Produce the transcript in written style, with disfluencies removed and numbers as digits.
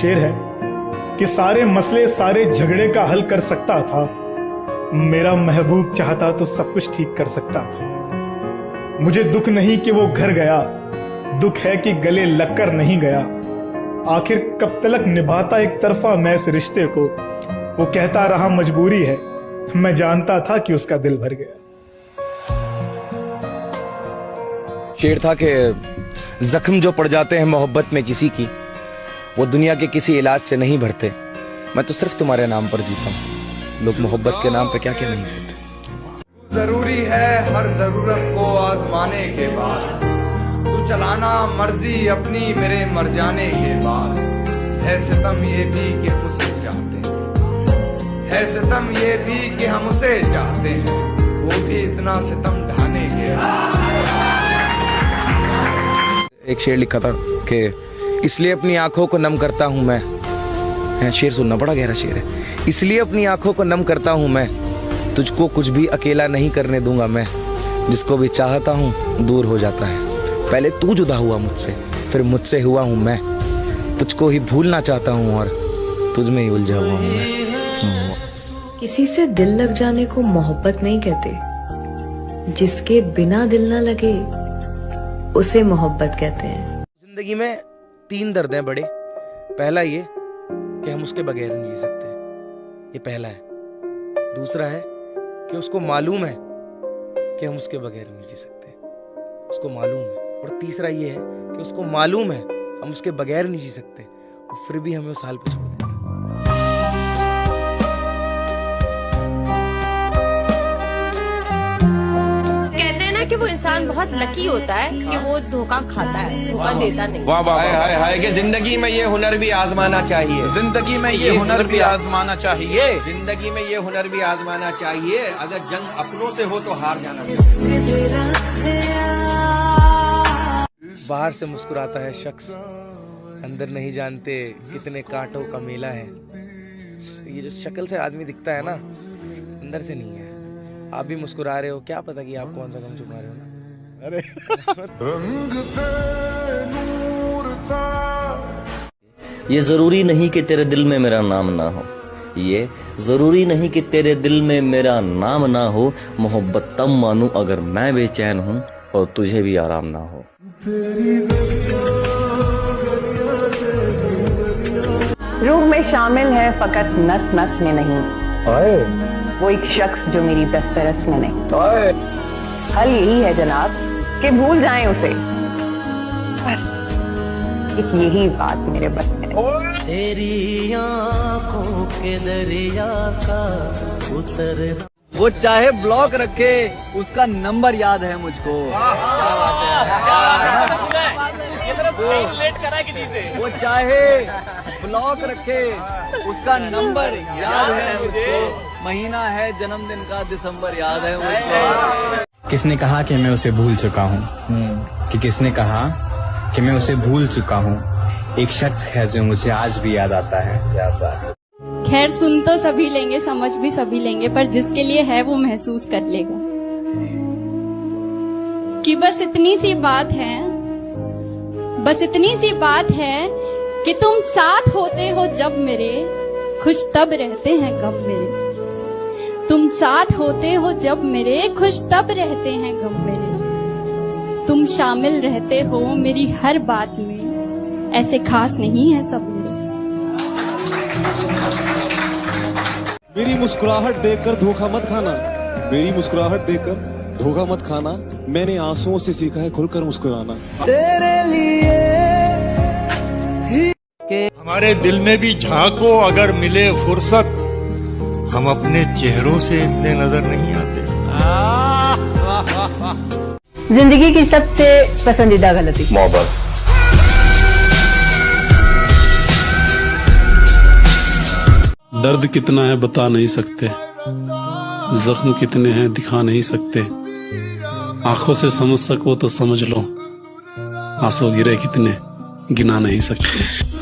शेर है कि सारे मसले सारे झगड़े का हल कर सकता था, मेरा महबूब चाहता तो सब कुछ ठीक कर सकता था। मुझे दुख नहीं कि वो घर गया, दुख है कि गले लगकर नहीं गया। आखिर कब तलक निभाता एक तरफा मैं इस रिश्ते को, वो कहता रहा मजबूरी है, मैं जानता था कि उसका दिल भर गया। शेर था कि जख्म जो पड़ जाते हैं मोहब्बत में किसी की, वो दुनिया के किसी इलाज से नहीं भरते। मैं तो सिर्फ तुम्हारे नाम पर जीता हूँ, लोग मोहब्बत के नाम पे क्या क्या नहीं करते। जरूरी है हर जरूरत को आजमाने के बाद, तू चलाना मर्जी अपनी मेरे मर जाने के बाद। है सितम ये भी कि हम उसे चाहते हैं, है सितम ये भी कि हम उसे चाहते हैं, वो भी इतना सितम ढाने के बाद। एक शेर लिखा था कि इसलिए अपनी आंखों को नम करता हूं मैं। शेर सुनना, बड़ा गहरा शेर है। इसलिए अपनी आंखों को नम करता हूं मैं, तुझको कुछ भी अकेला नहीं करने दूंगा मैं। जिसको भी चाहता हूं दूर हो जाता है, पहले तू जुदा हुआ मुझसे, फिर मुझसे हुआ हूं मैं। तुझको ही भूलना चाहता हूं और तुझ में ही उलझा हुआ हूं मैं। किसी से दिल लग जाने को मोहब्बत नहीं कहते, जिसके बिना दिल ना लगे उसे मोहब्बत कहते हैं। जिंदगी में 3 दर्द हैं बड़े। पहला ये कि हम उसके बगैर नहीं जी सकते, ये पहला है। दूसरा है कि उसको मालूम है कि हम उसके बगैर नहीं जी सकते, उसको मालूम है। और तीसरा ये है कि उसको मालूम है हम उसके बगैर नहीं जी सकते, और फिर भी हमें उस हाल पे छोड़ देता है। कि वो इंसान बहुत लकी होता है कि वो धोखा खाता है, धोखा देता नहीं। वाह वाह हाय हाय कि जिंदगी में ये हुनर भी आजमाना चाहिए, जिंदगी में ये हुनर भी आजमाना चाहिए, जिंदगी में ये हुनर भी आजमाना चाहिए। अगर जंग अपनों से हो तो हार जाना चाहिए। बाहर से मुस्कुराता है शख्स, अंदर नहीं जानते कितने कांटों का मेला है। ये जो शक्ल से आदमी दिखता है ना, अंदर से नहीं है। आप भी मुस्कुरा रहे हो, क्या पता कि आप कौन सा गम छुपा रहे हो ना। अरे ये जरूरी नहीं कि तेरे दिल में मेरा नाम ना हो, ये जरूरी नहीं कि तेरे दिल में मेरा नाम ना हो। मोहब्बत तब मानूं अगर मैं बेचैन हूँ और तुझे भी आराम ना हो। रूह में शामिल है फकत नस नस में नहीं, वो एक शख्स जो मेरी दस्तरस में नहीं। हल यही है जनाब कि भूल जाएं उसे, बस एक यही बात मेरे बस में नहीं। तेरी आंखों के दरिया का उतर, वो चाहे ब्लॉक रखे उसका नंबर याद है मुझको। वो चाहे ब्लॉक रखे उसका नंबर याद है मुझको। महीना है जन्मदिन का दिसंबर याद है मुझको। किसने कहा कि मैं उसे भूल चुका हूँ, कि किसने कहा कि मैं उसे भूल चुका हूँ। एक शख्स है जो मुझे आज भी याद आता है। क्या बात। खैर सुन तो सभी लेंगे, समझ भी सभी लेंगे, पर जिसके लिए है वो महसूस कर लेगा कि बस इतनी सी बात है, बस इतनी सी बात है कि तुम साथ होते हो जब मेरे, खुश तब रहते हैं गम मेरे। तुम साथ होते हो जब मेरे, खुश तब रहते हैं गम मेरे। तुम शामिल रहते हो मेरी हर बात में, ऐसे खास नहीं है सब मेरे। मेरी मुस्कुराहट देखकर धोखा मत खाना, मेरी मुस्कुराहट देखकर धोखा मत खाना। मैंने आंसुओं से सीखा है खुलकर मुस्कुराना। तेरे लिए हमारे दिल में भी झांको अगर मिले फुर्सत, हम अपने चेहरों से इतने नजर नहीं आते। जिंदगी की सबसे पसंदीदा गलती मोहब्बत। दर्द कितना है बता नहीं सकते, जख्म कितने हैं दिखा नहीं सकते। आंखों से समझ सको तो समझ लो, आंसू गिरे कितने गिना नहीं सकते।